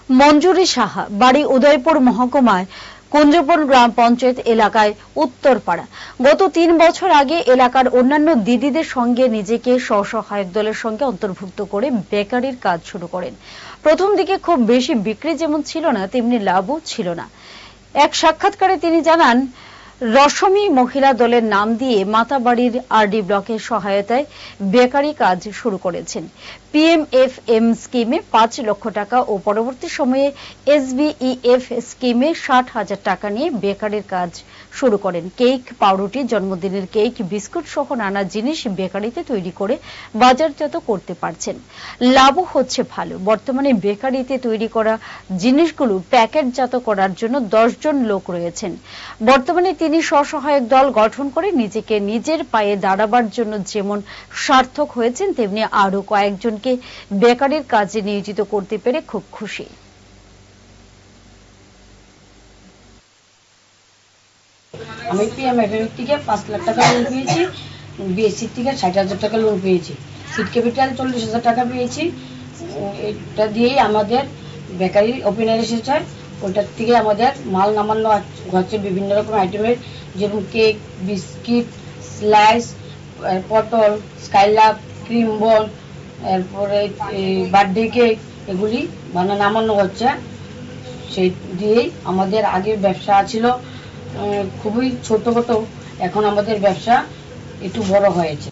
মঞ্জুরি সাহা, বাড়ি উদয়পুর মহকুমায় কুঞ্জপুর গ্রাম পঞ্চায়েত এলাকায় উত্তরপাড়া। গত ৩ বছর আগে এলাকার অন্যান্য দিদিদের সঙ্গে নিজেকে স্ব-সহায়ক দলের সঙ্গে অন্তর্ভুক্ত করে বেকারির কাজ শুরু করেন। প্রথম দিকে খুব বেশি বিক্রি যেমন ছিল না, তেমনি লাভও ছিল না। এক সাক্ষাৎকারে তিনি জানান, রসমী মহিলা দলের নাম দিয়ে মাতাবাড়ির আরডি ব্লকের সহায়তায় বেকারি কাজ শুরু করেছেন। পিএমএফএম স্কিমে ৫ লক্ষ টাকা ও পরবর্তী সময়ে এসবিইএফ স্কিমে ৬০,০০০ টাকা নিয়ে বেকারির কাজ শুরু করেন। কেক, পাউরুটি, জন্মদিনের কেক, বিস্কুট সহ নানা জিনিস বেকারিতে তৈরি করে বাজারজাত করতে পারছেন। লাভও হচ্ছে ভালো। বর্তমানে বেকারিতে তৈরি করা জিনিসগুলো প্যাকেটজাত করার জন্য ১০ জন লোক রয়েছেন। বর্তমানে তিনি স্ব-সহায়ক দল গঠন করে নিজেকে নিজের পায়ে দাঁড়াবার জন্য যেমন সার্থক হয়েছেন, তেমনি আরো কয়েকজনকে বেকারির কাজে নিয়োজিত করতে পেরে খুব খুশি। আমি পিএমএফএম থেকে ৫ লাখ টাকা লোন পেয়েছি, বিএসসি থেকে ৬০,০০০ টাকা লোন পেয়েছি, সিট ক্যাপিটাল ৪০,০০০ টাকা পেয়েছি। এটা দিয়েই আমাদের বেকারি ওপেনার এসেছে, ওটার থেকে আমাদের মাল নামানো হচ্ছে বিভিন্ন রকম আইটেমের, যেমন কেক, বিস্কিট, স্লাইস, পটল, স্কাইলাভ, ক্রিম বল, এরপরে বার্থডে কেক, এগুলি নামানো হচ্ছে। সেই দিয়েই আমাদের আগে ব্যবসা ছিল খুবই ছোটখাটো, এখন আমাদের ব্যবসা একটু বড় হয়েছে।